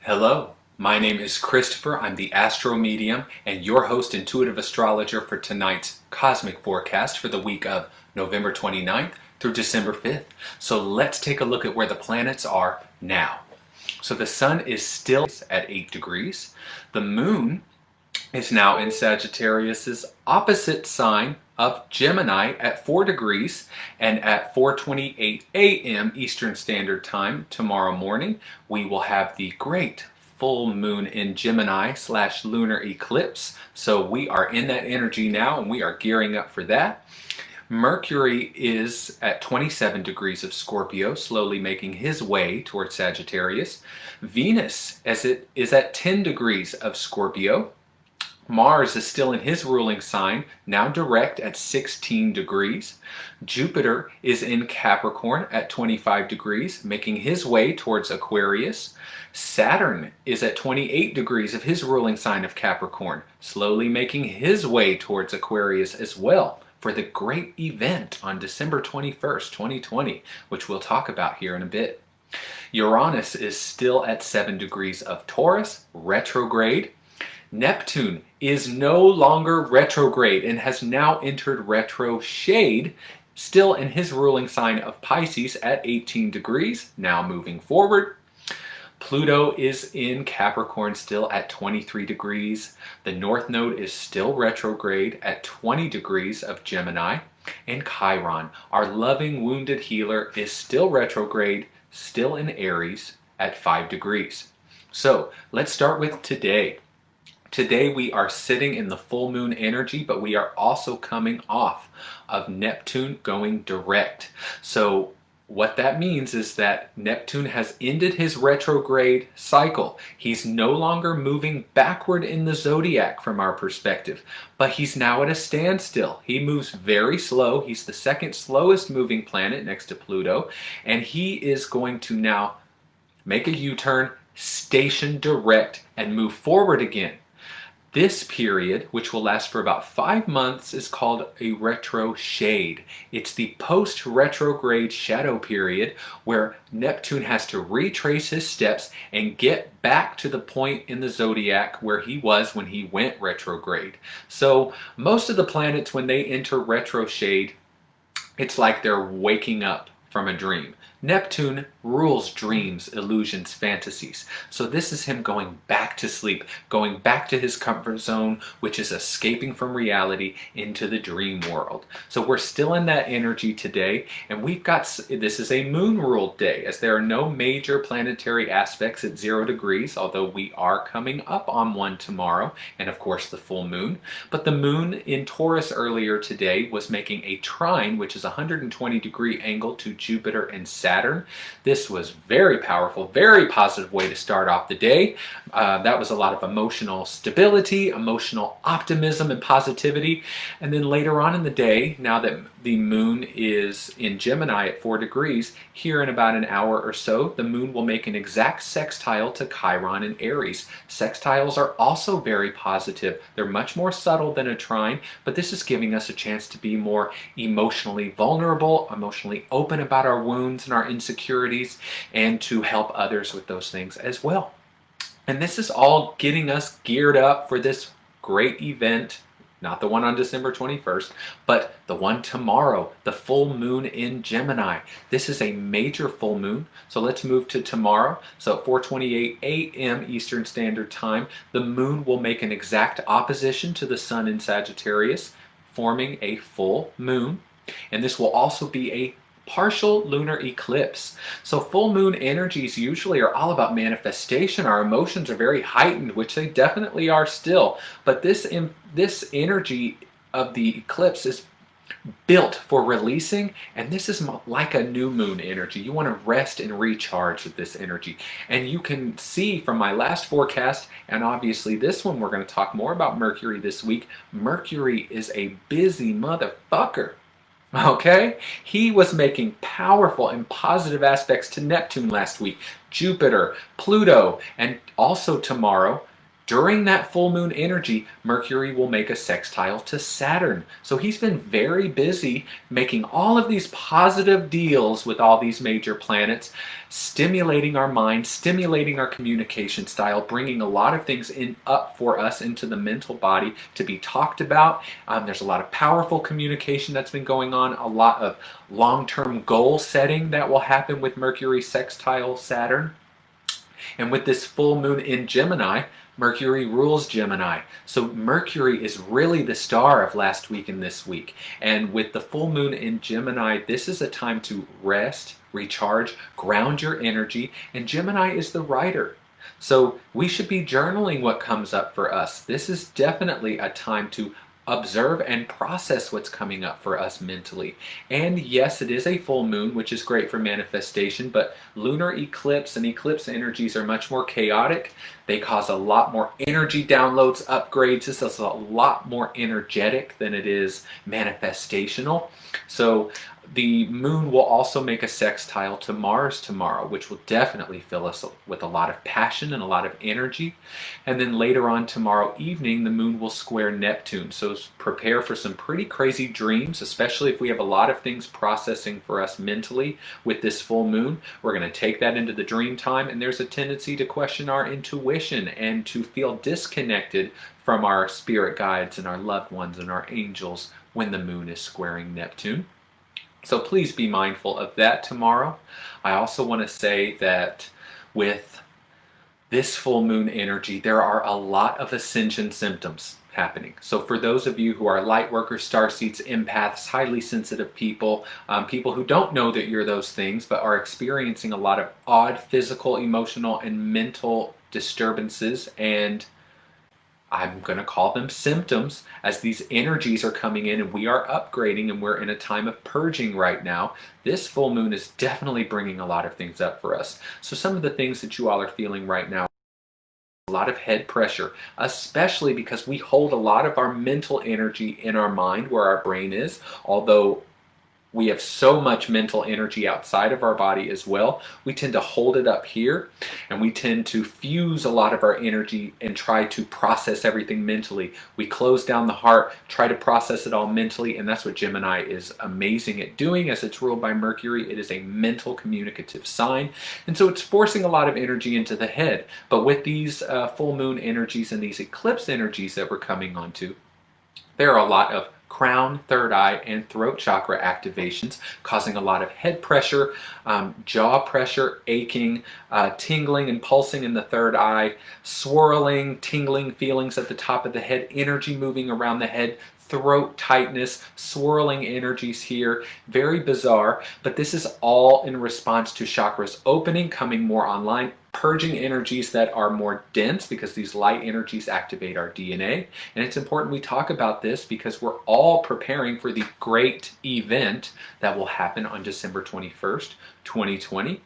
Hello, my name is Christopher. I'm the AstroMedium and your host intuitive astrologer for tonight's cosmic forecast for the week of November 29th through December 5th. So let's take a look at where the planets are now. So the sun is still at 8 degrees. The moon is now in Sagittarius's opposite sign of Gemini at 4 degrees, and at 4:28 a.m. Eastern Standard Time tomorrow morning we will have the great full moon in Gemini / lunar eclipse. So we are in that energy now and we are gearing up for that. Mercury is at 27 degrees of Scorpio, slowly making his way towards Sagittarius. Venus, as it is at 10 degrees of Scorpio. Mars is still in his ruling sign, now direct at 16 degrees. Jupiter is in Capricorn at 25 degrees, making his way towards Aquarius. Saturn is at 28 degrees of his ruling sign of Capricorn, slowly making his way towards Aquarius as well for the great event on December 21st, 2020, which we'll talk about here in a bit. Uranus is still at 7 degrees of Taurus, retrograde. Neptune is no longer retrograde and has now entered retroSHADE, still in his ruling sign of Pisces at 18 degrees, now moving forward. Pluto is in Capricorn still at 23 degrees. The North Node is still retrograde at 20 degrees of Gemini. And Chiron, our loving wounded healer, is still retrograde, still in Aries at 5 degrees. So let's start with today. Today we are sitting in the full moon energy, but we are also coming off of Neptune going direct. So what that means is that Neptune has ended his retrograde cycle. He's no longer moving backward in the zodiac from our perspective, but he's now at a standstill. He moves very slow. He's the second slowest moving planet next to Pluto, and he is going to now make a U-turn, station direct, and move forward again. This period, which will last for about 5 months, is called a retroSHADE. It's the post-retrograde shadow period where Neptune has to retrace his steps and get back to the point in the zodiac where he was when he went retrograde. So most of the planets, when they enter retroSHADE, it's like they're waking up from a dream. Neptune rules dreams, illusions, fantasies. So this is him going back to sleep, going back to his comfort zone, which is escaping from reality into the dream world. So we're still in that energy today, and this is a moon ruled day, as there are no major planetary aspects at 0 degrees, although we are coming up on one tomorrow, and of course the full moon. But the moon in Taurus earlier today was making a trine, which is a 120-degree angle to Jupiter and Saturn. This was very powerful, very positive way to start off the day. That was a lot of emotional stability, emotional optimism and positivity. And then later on in the day, now that the moon is in Gemini at 4 degrees, here in about an hour or so, the moon will make an exact sextile to Chiron in Aries. Sextiles are also very positive. They're much more subtle than a trine, but this is giving us a chance to be more emotionally vulnerable, emotionally open about our wounds and our insecurities, and to help others with those things as well. And this is all getting us geared up for this great event, not the one on December 21st, but the one tomorrow, the full moon in Gemini. This is a major full moon, so let's move to tomorrow. So at 4:28 a.m. Eastern Standard Time, the moon will make an exact opposition to the sun in Sagittarius, forming a full moon. And this will also be a partial lunar eclipse. So full moon energies usually are all about manifestation. Our emotions are very heightened, which they definitely are still. But this energy of the eclipse is built for releasing, and this is like a new moon energy. You want to rest and recharge with this energy. And you can see from my last forecast, and obviously this one, we're going to talk more about Mercury this week. Mercury is a busy motherfucker. Okay? He was making powerful and positive aspects to Neptune last week, Jupiter, Pluto, and also tomorrow, During that full moon energy, Mercury will make a sextile to Saturn. So he's been very busy making all of these positive deals with all these major planets, stimulating our mind, stimulating our communication style, bringing a lot of things up for us into the mental body to be talked about. There's a lot of powerful communication that's been going on, a lot of long-term goal setting that will happen with Mercury sextile Saturn. And with this full moon in Gemini, Mercury rules Gemini. So Mercury is really the star of last week and this week. And with the full moon in Gemini, this is a time to rest, recharge, ground your energy, and Gemini is the writer. So we should be journaling what comes up for us. This is definitely a time to observe and process what's coming up for us mentally. And yes, it is a full moon, which is great for manifestation, but lunar eclipse and eclipse energies are much more chaotic. They cause a lot more energy downloads, upgrades. This is a lot more energetic than it is manifestational. So the moon will also make a sextile to Mars tomorrow, which will definitely fill us with a lot of passion and a lot of energy. And then later on tomorrow evening, the moon will square Neptune. So prepare for some pretty crazy dreams, especially if we have a lot of things processing for us mentally with this full moon. We're going to take that into the dream time, and there's a tendency to question our intuition and to feel disconnected from our spirit guides and our loved ones and our angels when the moon is squaring Neptune. So please be mindful of that tomorrow. I also want to say that with this full moon energy, there are a lot of ascension symptoms happening. So for those of you who are light workers, starseeds, empaths, highly sensitive people, people who don't know that you're those things but are experiencing a lot of odd physical, emotional, and mental disturbances, and I'm going to call them symptoms, as these energies are coming in and we are upgrading and we're in a time of purging right now. This full moon is definitely bringing a lot of things up for us. So some of the things that you all are feeling right now, a lot of head pressure, especially because we hold a lot of our mental energy in our mind where our brain is, although we have so much mental energy outside of our body as well. We tend to hold it up here, and we tend to fuse a lot of our energy and try to process everything mentally. We close down the heart, try to process it all mentally, and that's what Gemini is amazing at doing. As it's ruled by Mercury, it is a mental communicative sign, and so it's forcing a lot of energy into the head. But with these full moon energies and these eclipse energies that we're coming onto, there are a lot of crown, third eye, and throat chakra activations, causing a lot of head pressure, jaw pressure, aching, tingling and pulsing in the third eye, swirling, tingling feelings at the top of the head, energy moving around the head, throat tightness, swirling energies here. Very bizarre, but this is all in response to chakras opening, coming more online, purging energies that are more dense, because these light energies activate our DNA. And it's important we talk about this because we're all preparing for the great event that will happen on December 21st, 2020,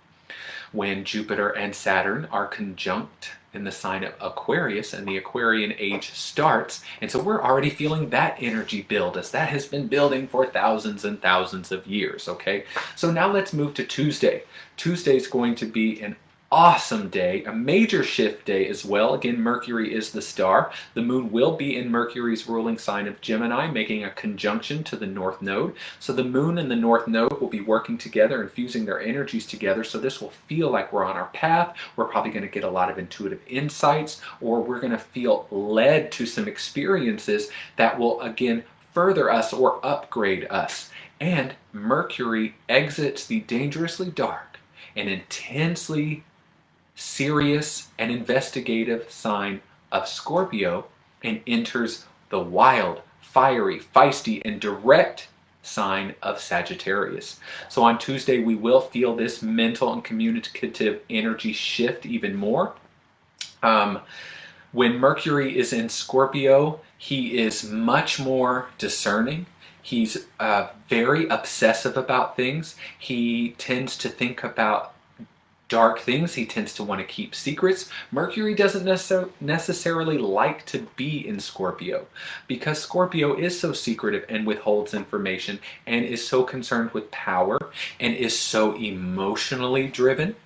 when Jupiter and Saturn are conjunct in the sign of Aquarius and the Aquarian age starts. And so we're already feeling that energy build, as that has been building for thousands and thousands of years, okay? So now let's move to Tuesday. Tuesday is going to be an awesome day, a major shift day as well. Again, Mercury is the star. The moon will be in Mercury's ruling sign of Gemini, making a conjunction to the North Node. So the moon and the North Node will be working together and fusing their energies together. So this will feel like we're on our path. We're probably going to get a lot of intuitive insights, or we're going to feel led to some experiences that will, again, further us or upgrade us. And Mercury exits the dangerously dark and intensely serious and investigative sign of Scorpio and enters the wild, fiery, feisty, and direct sign of Sagittarius. So on Tuesday, we will feel this mental and communicative energy shift even more. When Mercury is in Scorpio, he is much more discerning. He's very obsessive about things. He tends to think about dark things. He tends to want to keep secrets. Mercury doesn't necessarily like to be in Scorpio, because Scorpio is so secretive and withholds information and is so concerned with power and is so emotionally driven.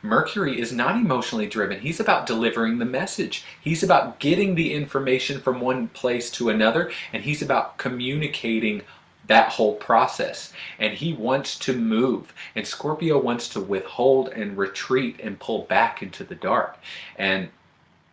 Mercury is not emotionally driven. He's about delivering the message. He's about getting the information from one place to another, and he's about communicating that whole process. And he wants to move. And Scorpio wants to withhold and retreat and pull back into the dark. And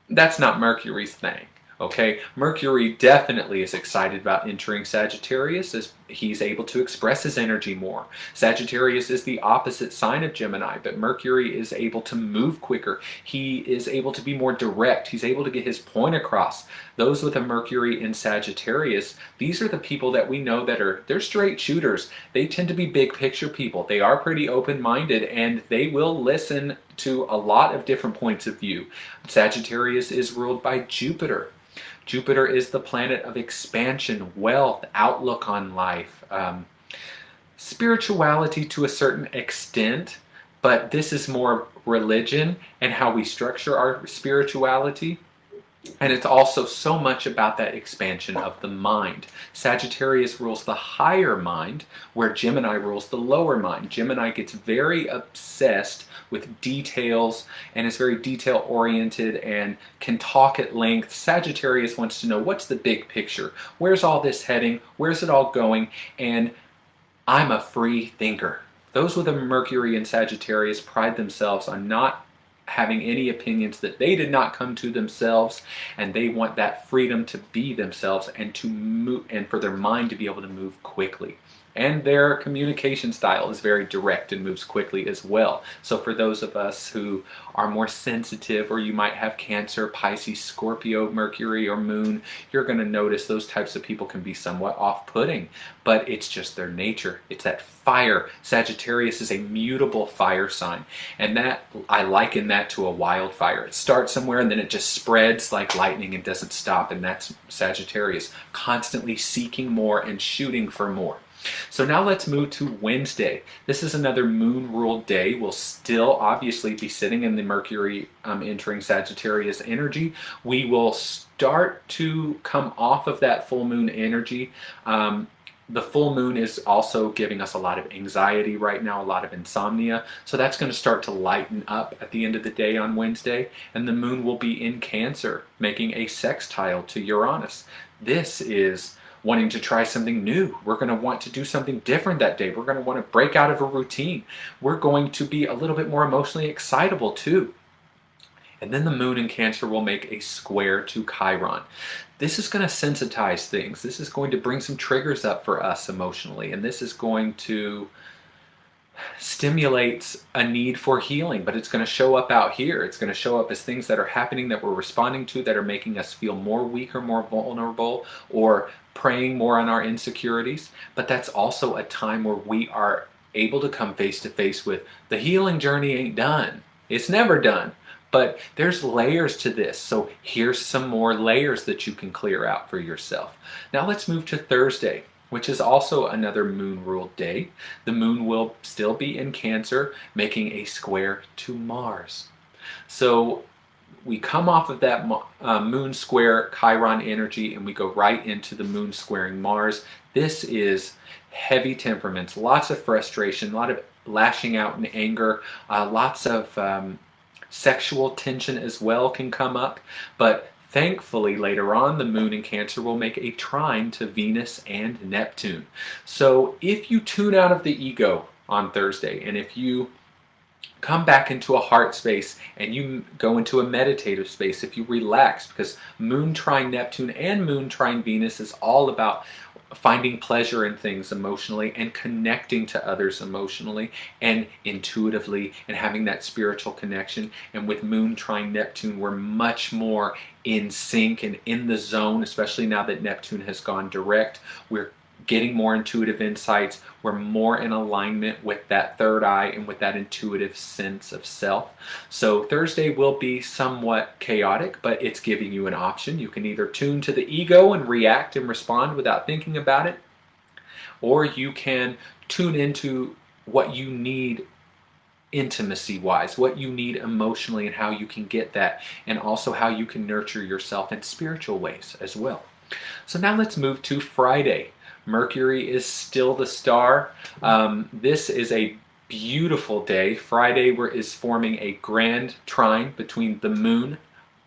that's not Mercury's thing. Okay, Mercury definitely is excited about entering Sagittarius as he's able to express his energy more. Sagittarius is the opposite sign of Gemini, but Mercury is able to move quicker. He is able to be more direct. He's able to get his point across. Those with a Mercury in Sagittarius, these are the people that we know that they're straight shooters. They tend to be big picture people. They are pretty open-minded, and they will listen to a lot of different points of view. Sagittarius is ruled by Jupiter. Jupiter is the planet of expansion, wealth, outlook on life, spirituality to a certain extent, but this is more religion and how we structure our spirituality. And it's also so much about that expansion of the mind. Sagittarius rules the higher mind, where Gemini rules the lower mind. Gemini gets very obsessed with details and is very detail oriented and can talk at length. Sagittarius wants to know, what's the big picture? Where's all this heading? Where's it all going? And I'm a free thinker. Those with a Mercury in Sagittarius pride themselves on not having any opinions that they did not come to themselves, and they want that freedom to be themselves and to move, and for their mind to be able to move quickly. And their communication style is very direct and moves quickly as well. So for those of us who are more sensitive, or you might have Cancer, Pisces, Scorpio, Mercury, or Moon, you're going to notice those types of people can be somewhat off-putting, but it's just their nature. It's that fire. Sagittarius is a mutable fire sign, and that I liken that to a wildfire. It starts somewhere and then it just spreads like lightning and doesn't stop, and that's Sagittarius, constantly seeking more and shooting for more. So now let's move to Wednesday. This is another moon-ruled day. We'll still obviously be sitting in the Mercury entering Sagittarius energy. We will start to come off of that full moon energy. The full moon is also giving us a lot of anxiety right now, a lot of insomnia. So that's going to start to lighten up at the end of the day on Wednesday. And the moon will be in Cancer, making a sextile to Uranus. This is wanting to try something new. We're going to want to do something different that day. We're going to want to break out of a routine. We're going to be a little bit more emotionally excitable too. And then the moon in Cancer will make a square to Chiron. This is going to sensitize things. This is going to bring some triggers up for us emotionally, and this is going to stimulate a need for healing, but it's going to show up out here. It's going to show up as things that are happening that we're responding to that are making us feel more weak or more vulnerable, or preying more on our insecurities. But that's also a time where we are able to come face to face with the healing journey ain't done. It's never done. But there's layers to this, so here's some more layers that you can clear out for yourself. Now let's move to Thursday, which is also another moon-ruled day. The moon will still be in Cancer, making a square to Mars. So we come off of that moon square Chiron energy, and we go right into the moon squaring Mars. This is heavy temperaments, lots of frustration, a lot of lashing out in anger, lots of sexual tension as well can come up, but thankfully later on the moon in Cancer will make a trine to Venus and Neptune. So if you tune out of the ego on Thursday, and if you come back into a heart space and you go into a meditative space, if you relax, because moon trine Neptune and moon trine Venus is all about finding pleasure in things emotionally and connecting to others emotionally and intuitively and having that spiritual connection. And with moon trine Neptune, we're much more in sync and in the zone, especially now that Neptune has gone direct. We're getting more intuitive insights. We're more in alignment with that third eye and with that intuitive sense of self. So Thursday will be somewhat chaotic, but it's giving you an option. You can either tune to the ego and react and respond without thinking about it, or you can tune into what you need intimacy-wise, what you need emotionally and how you can get that, and also how you can nurture yourself in spiritual ways as well. So now let's move to Friday. Mercury is still the star. This is a beautiful day. Friday is forming a grand trine between the moon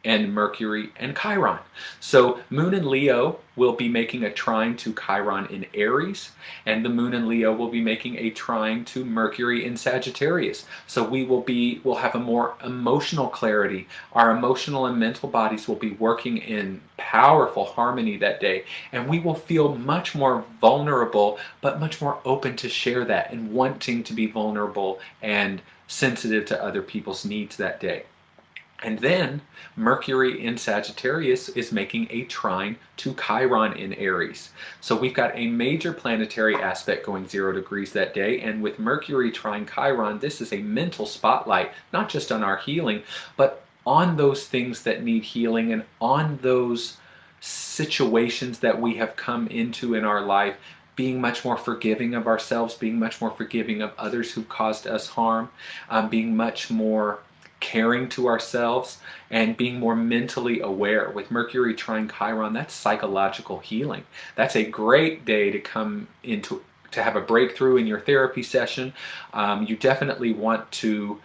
and Mercury and Chiron. So moon in Leo will be making a trine to Chiron in Aries, and the moon in Leo will be making a trine to Mercury in Sagittarius. So we'll have a more emotional clarity. Our emotional and mental bodies will be working in powerful harmony that day, and we will feel much more vulnerable, but much more open to share that and wanting to be vulnerable and sensitive to other people's needs that day. And then Mercury in Sagittarius is making a trine to Chiron in Aries. So we've got a major planetary aspect going 0 degrees that day. And with Mercury trine Chiron, this is a mental spotlight, not just on our healing, but on those things that need healing and on those situations that we have come into in our life, being much more forgiving of ourselves, being much more forgiving of others who've caused us harm, being much more caring to ourselves, and being more mentally aware. With Mercury trine Chiron, that's psychological healing. That's a great day to come into, to have a breakthrough in your therapy session. You definitely want to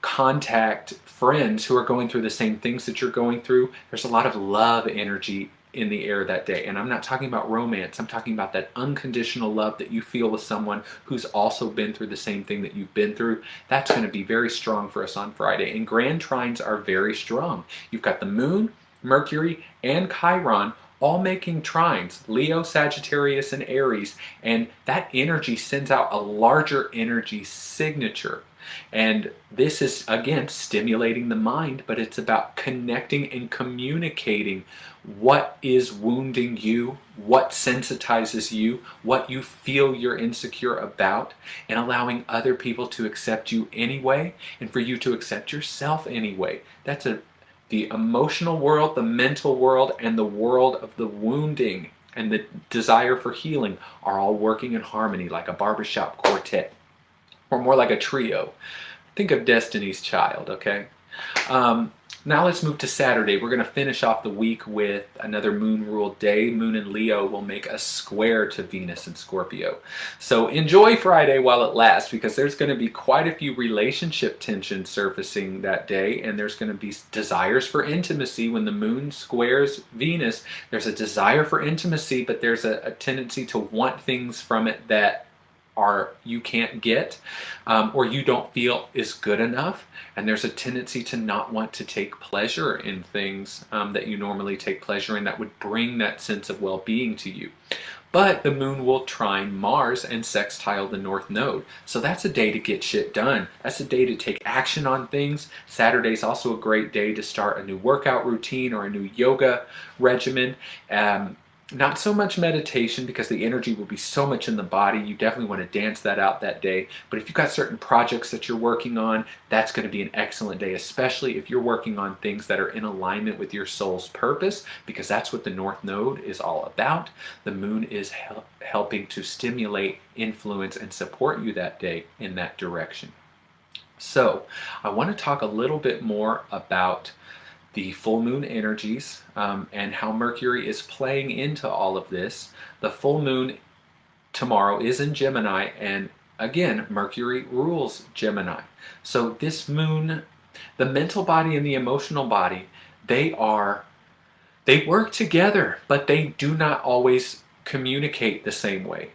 contact friends who are going through the same things that you're going through. There's a lot of love energy in the air that day. And I'm not talking about romance. I'm talking about that unconditional love that you feel with someone who's also been through the same thing that you've been through. That's going to be very strong for us on Friday. And grand trines are very strong. You've got the moon, Mercury, and Chiron all making trines, Leo, Sagittarius, and Aries. And that energy sends out a larger energy signature. And this is, again, stimulating the mind, but it's about connecting and communicating what is wounding you, what sensitizes you, what you feel you're insecure about, and allowing other people to accept you anyway, and for you to accept yourself anyway. That's the emotional world, the mental world, and the world of the wounding and the desire for healing are all working in harmony like a barbershop quartet, or more like a trio. Think of Destiny's Child, okay? Now let's move to Saturday. We're going to finish off the week with another moon-ruled day. Moon in Leo will make a square to Venus in Scorpio. So enjoy Friday while it lasts, because there's going to be quite a few relationship tensions surfacing that day, and there's going to be desires for intimacy. When the moon squares Venus, there's a desire for intimacy, but there's a tendency to want things from it that you can't get, or you don't feel is good enough, and there's a tendency to not want to take pleasure in things that you normally take pleasure in that would bring that sense of well-being to you. But the moon will trine Mars and sextile the North Node. So that's a day to get shit done. That's a day to take action on things. Saturday's also a great day to start a new workout routine or a new yoga regimen. Not so much meditation, because the energy will be so much in the body. You definitely want to dance that out that day. But if you've got certain projects that you're working on, that's going to be an excellent day, especially if you're working on things that are in alignment with your soul's purpose, because that's what the North Node is all about. The moon is helping to stimulate, influence, and support you that day in that direction. So I want to talk a little bit more about the full moon energies and how Mercury is playing into all of this. The full moon tomorrow is in Gemini, and again, Mercury rules Gemini. So this moon, the mental body and the emotional body, they work together, but they do not always communicate the same way.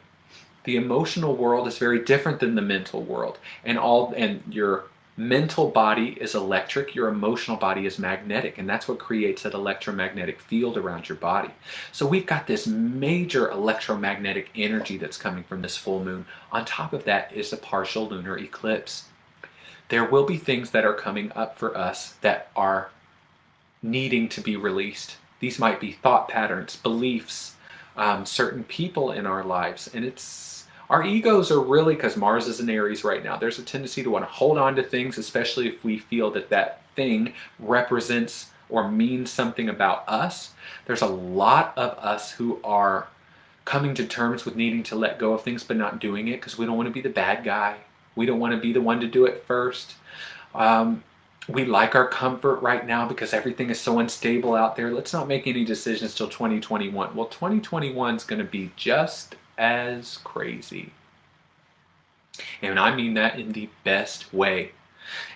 The emotional world is very different than the mental world, and your mental body is electric, your emotional body is magnetic, and that's what creates that electromagnetic field around your body. So we've got this major electromagnetic energy that's coming from this full moon. On top of that is a partial lunar eclipse. There will be things that are coming up for us that are needing to be released. These might be thought patterns, beliefs, certain people in our lives, and our egos are really, because Mars is in Aries right now, there's a tendency to want to hold on to things, especially if we feel that that thing represents or means something about us. There's a lot of us who are coming to terms with needing to let go of things but not doing it because we don't want to be the bad guy. We don't want to be the one to do it first. We like our comfort right now because everything is so unstable out there. Let's not make any decisions till 2021. Well, 2021 is going to be just as crazy. And I mean that in the best way.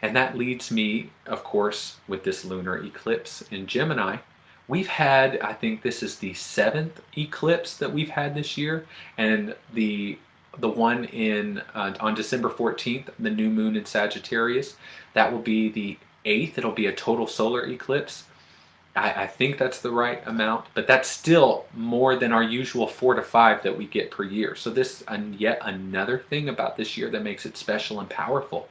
And that leads me, of course, with this lunar eclipse in Gemini. We've had, I think this is the 7th eclipse that we've had this year, and the one in on December 14th, the new moon in Sagittarius, that will be the 8th. It'll be a total solar eclipse. I think that's the right amount, but that's still more than our usual 4 to 5 that we get per year. So this yet another thing about this year that makes it special and powerful.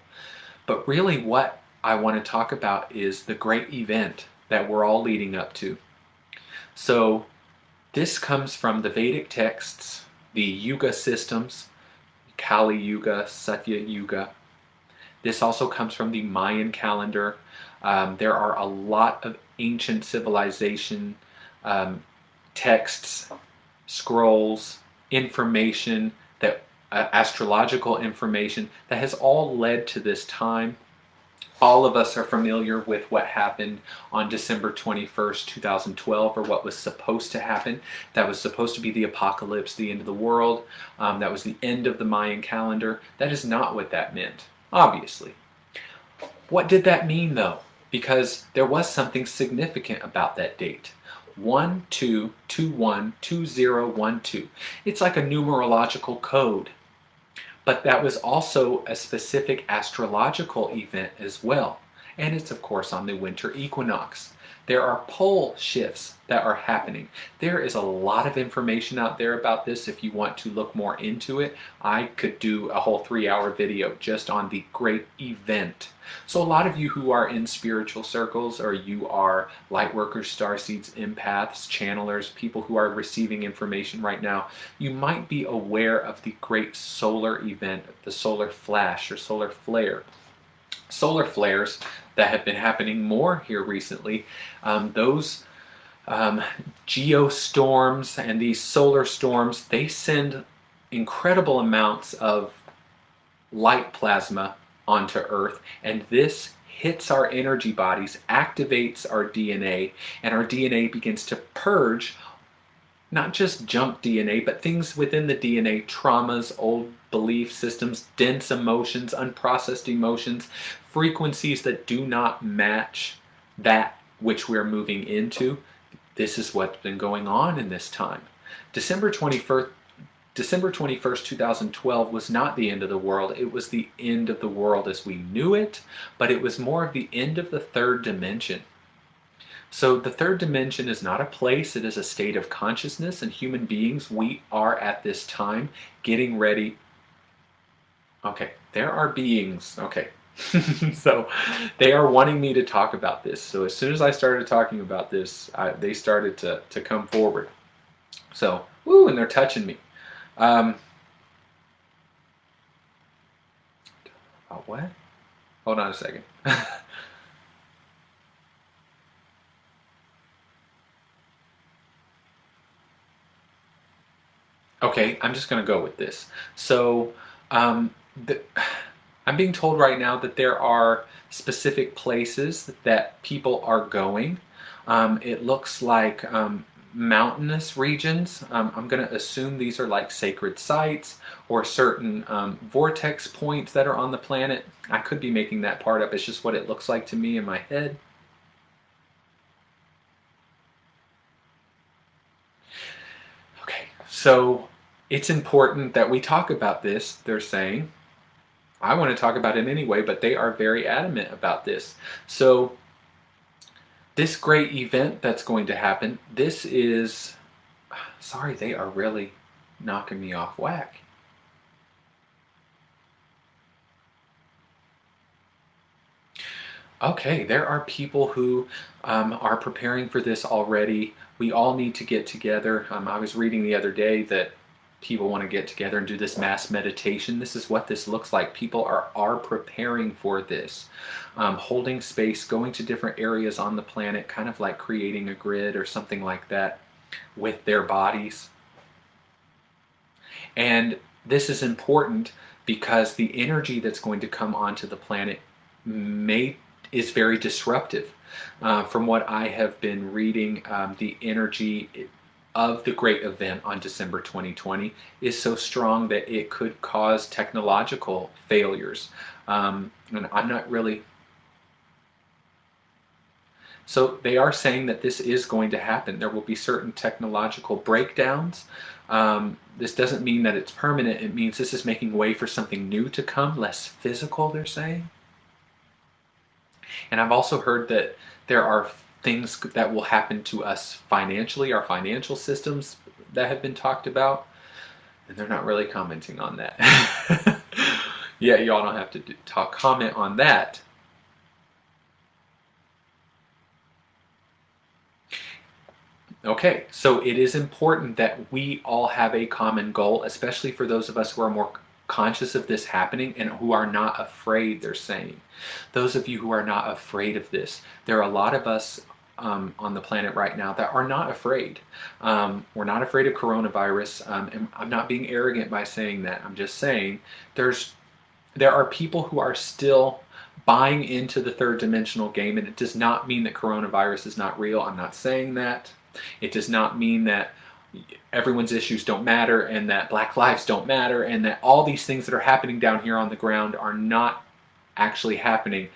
But really what I want to talk about is the great event that we're all leading up to. So this comes from the Vedic texts, the Yuga systems, Kali Yuga, Satya Yuga. This also comes from the Mayan calendar. There are a lot of ancient civilization texts, scrolls, information, that astrological information that has all led to this time. All of us are familiar with what happened on December 21st, 2012, or what was supposed to happen. That was supposed to be the apocalypse, the end of the world. That was the end of the Mayan calendar. That is not what that meant, obviously. What did that mean, though? Because there was something significant about that date. 12212012. It's like a numerological code. But that was also a specific astrological event as well. And it's of course on the winter equinox. There are pole shifts that are happening. There is a lot of information out there about this. If you want to look more into it, I could do a whole 3-hour video just on the great event. So a lot of you who are in spiritual circles, or you are light workers, starseeds, empaths, channelers, people who are receiving information right now, you might be aware of the great solar event, the solar flash or solar flare. Solar flares that have been happening more here recently, those geostorms and these solar storms, they send incredible amounts of light plasma onto Earth, and this hits our energy bodies, activates our DNA, and our DNA begins to purge not just junk DNA, but things within the DNA, traumas, old belief systems, dense emotions, unprocessed emotions, frequencies that do not match that which we're moving into. This is what's been going on in this time. December 21st, 2012 was not the end of the world. It was the end of the world as we knew it, but it was more of the end of the third dimension. So the third dimension is not a place, it is a state of consciousness, and human beings, we are at this time getting ready. Okay, there are beings, okay. So they are wanting me to talk about this. So as soon as I started talking about this, they started to come forward. So, woo, and they're touching me. About what? Hold on a second. Okay, I'm just going to go with this. So, I'm being told right now that there are specific places that people are going. It looks like mountainous regions. I'm going to assume these are like sacred sites or certain vortex points that are on the planet. I could be making that part up. It's just what it looks like to me in my head. Okay, so it's important that we talk about this, they're saying. I want to talk about it anyway, but they are very adamant about this. So this great event that's going to happen, this is, sorry, they are really knocking me off whack. Okay, there are people who are preparing for this already. We all need to get together. I was reading the other day that people want to get together and do this mass meditation. This is what this looks like. People are preparing for this. Holding space, going to different areas on the planet, kind of like creating a grid or something like that with their bodies. And this is important because the energy that's going to come onto the planet is very disruptive. From what I have been reading, the energy of the great event on December 2020 is so strong that it could cause technological failures. And I'm not really... So they are saying that this is going to happen. There will be certain technological breakdowns. This doesn't mean that it's permanent. It means this is making way for something new to come, less physical, they're saying. And I've also heard that there are things that will happen to us financially, our financial systems that have been talked about. And they're not really commenting on that. Yeah, y'all don't have to comment on that. Okay, so it is important that we all have a common goal, especially for those of us who are more conscious of this happening and who are not afraid, they're saying. Those of you who are not afraid of this, there are a lot of us on the planet right now that are not afraid. We're not afraid of coronavirus, and I'm not being arrogant by saying that. I'm just saying there are people who are still buying into the third dimensional game, and it does not mean that coronavirus is not real. I'm not saying that. It does not mean that everyone's issues don't matter and that Black lives don't matter and that all these things that are happening down here on the ground are not actually happening.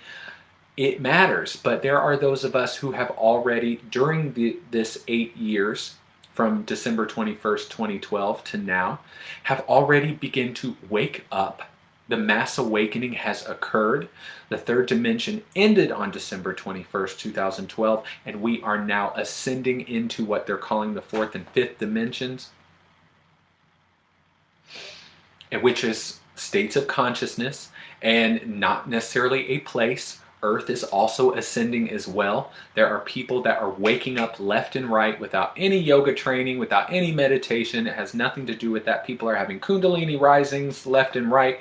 It matters, but there are those of us who have already, during this 8 years, from December 21st, 2012 to now, have already begun to wake up. The mass awakening has occurred. The third dimension ended on December 21st, 2012, and we are now ascending into what they're calling the fourth and fifth dimensions, which is states of consciousness and not necessarily a place. Earth is also ascending as well. There are people that are waking up left and right without any yoga training, without any meditation. It has nothing to do with that. People are having kundalini risings left and right.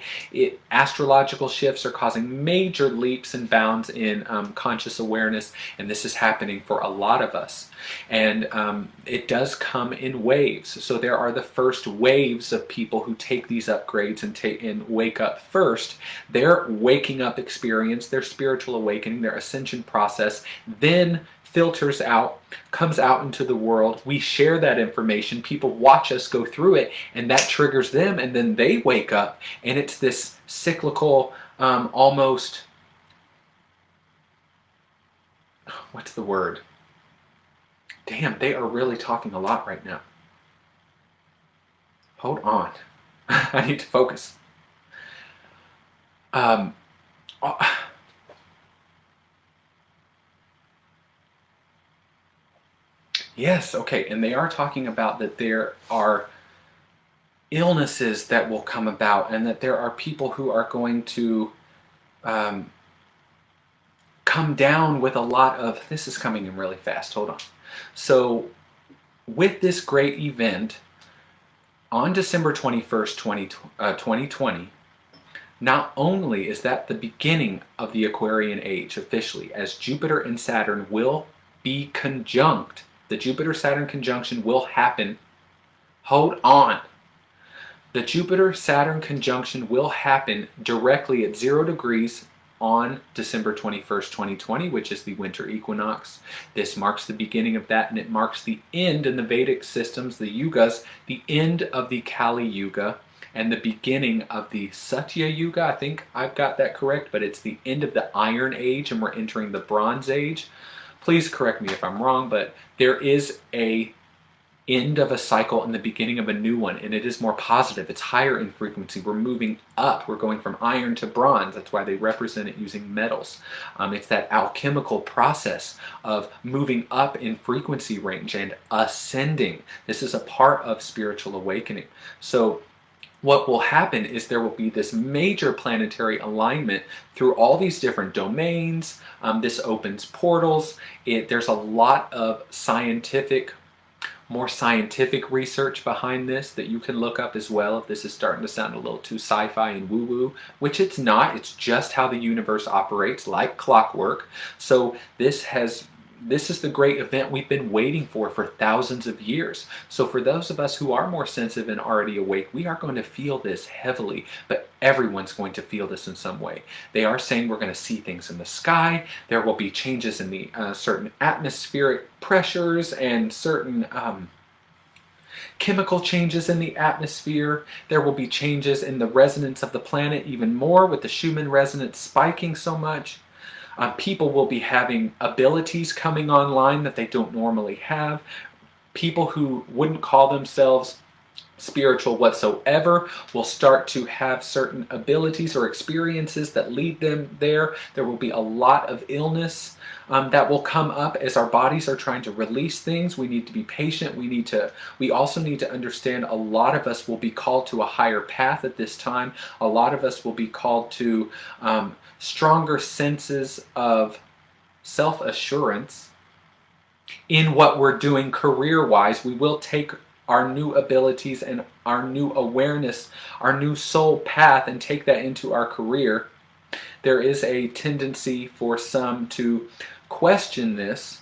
Astrological shifts are causing major leaps and bounds in conscious awareness, and this is happening for a lot of us. And it does come in waves. So there are the first waves of people who take these upgrades and wake up first. Their waking up experience, their spiritual awakening, their ascension process, then filters out, comes out into the world. We share that information. People watch us go through it, and that triggers them, and then they wake up. And it's this cyclical, almost, what's the word? Damn, they are really talking a lot right now. Hold on. I need to focus. Yes, okay, and they are talking about that there are illnesses that will come about and that there are people who are going to come down with a lot of... This is coming in really fast, hold on. So, with this great event, on December 21st, 2020, not only is that the beginning of the Aquarian age officially, as Jupiter and Saturn will be conjunct. The Jupiter-Saturn conjunction will happen. Hold on. The Jupiter-Saturn conjunction will happen directly at 0 degrees on December 21st, 2020, which is the winter equinox. This marks the beginning of that, and it marks the end in the Vedic systems, the yugas, the end of the Kali Yuga, and the beginning of the Satya Yuga. I think I've got that correct, but it's the end of the Iron Age, and we're entering the Bronze Age. Please correct me if I'm wrong, but there is a end of a cycle and the beginning of a new one, and it is more positive. It's higher in frequency. We're moving up. We're going from iron to bronze. That's why they represent it using metals. It's that alchemical process of moving up in frequency range and ascending. This is a part of spiritual awakening. So what will happen is there will be this major planetary alignment through all these different domains. This opens portals. There's a lot of more scientific research behind this that you can look up as well if this is starting to sound a little too sci-fi and woo-woo, which it's not. It's just how the universe operates, like clockwork. So this is the great event we've been waiting for thousands of years. So for those of us who are more sensitive and already awake, we are going to feel this heavily, but everyone's going to feel this in some way. They are saying we're going to see things in the sky. There will be changes in the certain atmospheric pressures and certain chemical changes in the atmosphere. There will be changes in the resonance of the planet even more, with the Schumann resonance spiking so much. People will be having abilities coming online that they don't normally have. People who wouldn't call themselves spiritual whatsoever will start to have certain abilities or experiences that lead them there. There will be a lot of illness that will come up as our bodies are trying to release things. We need to be patient. We also need to understand a lot of us will be called to a higher path at this time. A lot of us will be called to stronger senses of self-assurance in what we're doing career-wise. We will take our new abilities and our new awareness, our new soul path, and take that into our career. There is a tendency for some to question this,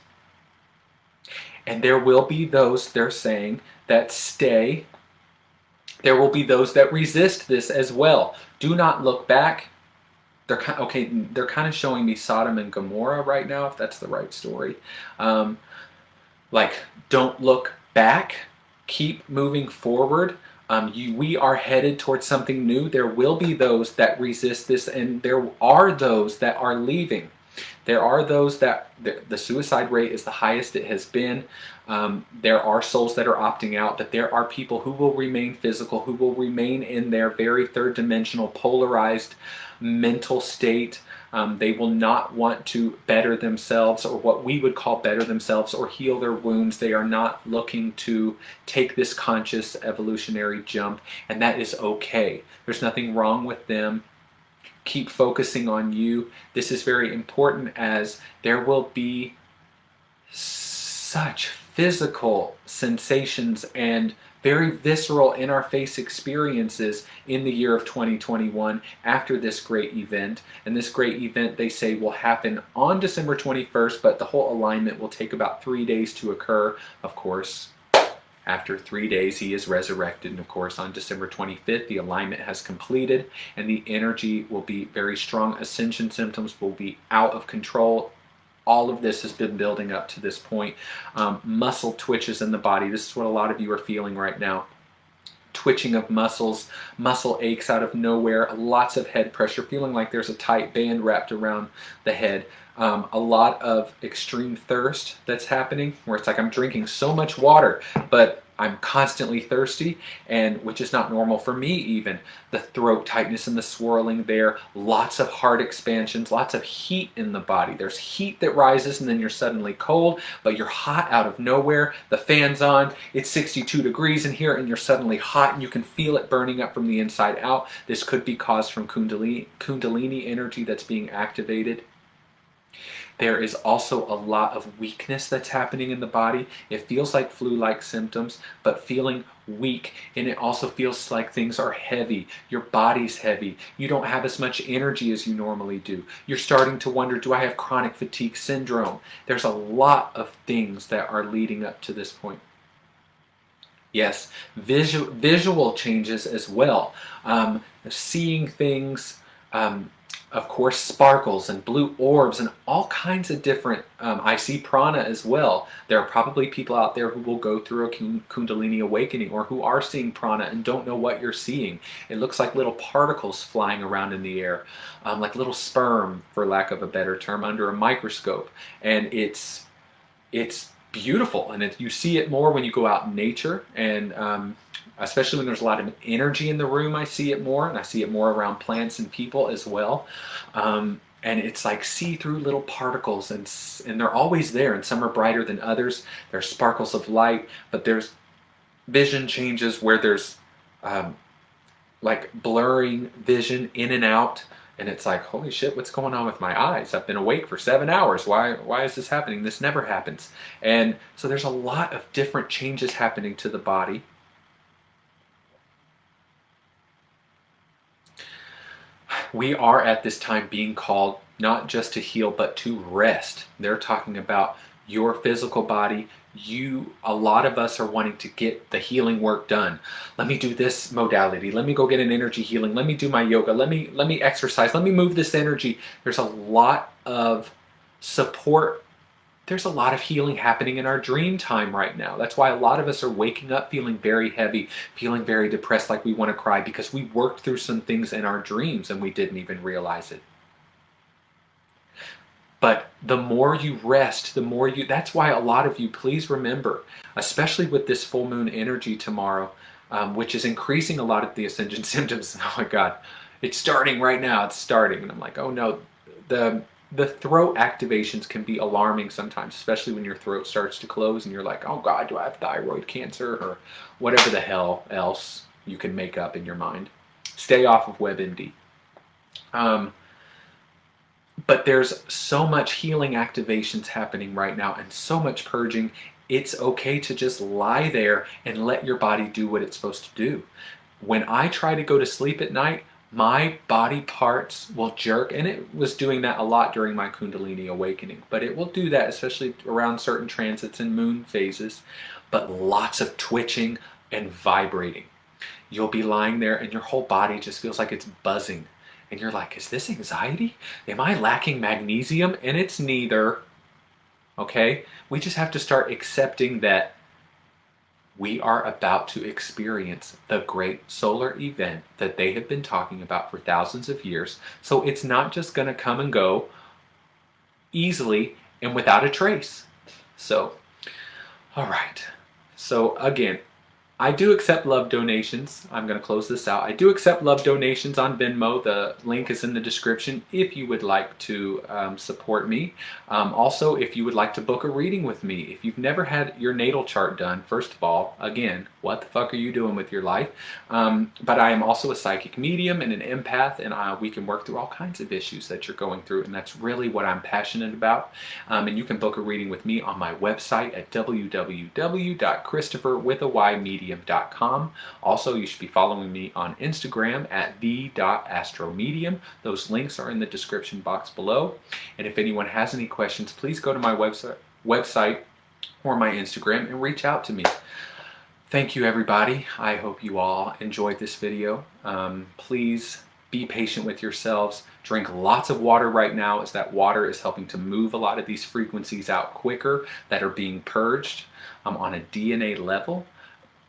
and there will be those, they're saying, that stay. There will be those that resist this as well. Do not look back. They're kind of showing me Sodom and Gomorrah right now, if that's the right story. Like, don't look back. Keep moving forward. We are headed towards something new. There will be those that resist this, and there are those that are leaving. There are those that the suicide rate is the highest it has been. There are souls that are opting out, but there are people who will remain physical, who will remain in their very third dimensional polarized mental state. They will not want to better themselves, or what we would call better themselves, or heal their wounds. They are not looking to take this conscious evolutionary jump, and that is okay. There's nothing wrong with them. Keep focusing on you. This is very important, as there will be such physical sensations and very visceral in-our-face experiences in the year of 2021 after this great event. And this great event, they say, will happen on December 21st, but the whole alignment will take about 3 days to occur. Of course, after 3 days, he is resurrected. And of course, on December 25th, the alignment has completed, and the energy will be very strong. Ascension symptoms will be out of control. All of this has been building up to this point. Muscle twitches in the body. This is what a lot of you are feeling right now. Twitching of muscles, muscle aches out of nowhere, lots of head pressure, feeling like there's a tight band wrapped around the head. A lot of extreme thirst that's happening, where it's like I'm drinking so much water, but I'm constantly thirsty, and which is not normal for me even. The throat tightness and the swirling there, lots of heart expansions, lots of heat in the body. There's heat that rises and then you're suddenly cold, but you're hot out of nowhere. The fan's on, it's 62 degrees in here, and you're suddenly hot, and you can feel it burning up from the inside out. This could be caused from Kundalini energy that's being activated. There is also a lot of weakness that's happening in the body. It feels like flu-like symptoms, but feeling weak. And it also feels like things are heavy. Your body's heavy. You don't have as much energy as you normally do. You're starting to wonder, do I have chronic fatigue syndrome? There's a lot of things that are leading up to this point. Yes, visual changes as well. Seeing things, of course, sparkles and blue orbs and all kinds of different, I see prana as well. There are probably people out there who will go through a Kundalini awakening, or who are seeing prana and don't know what you're seeing. It looks like little particles flying around in the air, like little sperm, for lack of a better term, under a microscope. And it's beautiful, and you see it more when you go out in nature, and especially when there's a lot of energy in the room. I see it more, and I see it more around plants and people as well. And it's like see-through little particles, and they're always there, and some are brighter than others. There's sparkles of light, but there's vision changes where there's like blurring vision in and out. And it's like, holy shit, what's going on with my eyes? I've been awake for 7 hours. Why is this happening? This never happens. And so there's a lot of different changes happening to the body. We are at this time being called not just to heal, but to rest. They're talking about your physical body. A lot of us are wanting to get the healing work done. Let me do this modality. Let me go get an energy healing. Let me do my yoga. Let me exercise. Let me move this energy. There's a lot of support there's a lot of healing happening in our dream time right now. That's why a lot of us are waking up feeling very heavy, feeling very depressed, like we want to cry, because we worked through some things in our dreams and we didn't even realize it. But the more you rest, the more you, that's why a lot of you, please remember, especially with this full moon energy tomorrow, which is increasing a lot of the ascension symptoms. Oh my God, it's starting right now, it's starting. And I'm like, oh no, the throat activations can be alarming sometimes, especially when your throat starts to close and you're like, oh God, do I have thyroid cancer or whatever the hell else you can make up in your mind. Stay off of WebMD. But there's so much healing activations happening right now and so much purging. It's okay to just lie there and let your body do what it's supposed to do. When I try to go to sleep at night, my body parts will jerk, and it was doing that a lot during my Kundalini awakening, but it will do that especially around certain transits and moon phases, but lots of twitching and vibrating. You'll be lying there and your whole body just feels like it's buzzing. And you're like, is this anxiety? Am I lacking magnesium? And it's neither. Okay? We just have to start accepting that we are about to experience the great solar event that they have been talking about for thousands of years. So it's not just going to come and go easily and without a trace. So, all right. So again, I do accept love donations. I'm going to close this out. I do accept love donations on Venmo. The link is in the description if you would like to support me. Also, if you would like to book a reading with me. If you've never had your natal chart done, first of all, again, what the fuck are you doing with your life? But I am also a psychic medium and an empath, and we can work through all kinds of issues that you're going through, and that's really what I'm passionate about. And you can book a reading with me on my website at www.christopherwithaymedia.com. Also, you should be following me on Instagram at the.astromedium. Those links are in the description box below. And if anyone has any questions, please go to my website or my Instagram and reach out to me. Thank you, everybody. I hope you all enjoyed this video. Please be patient with yourselves. Drink lots of water right now, as that water is helping to move a lot of these frequencies out quicker that are being purged on a DNA level.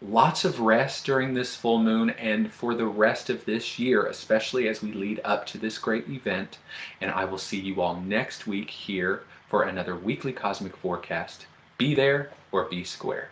Lots of rest during this full moon and for the rest of this year, especially as we lead up to this great event. And I will see you all next week here for another weekly cosmic forecast. Be there or be square.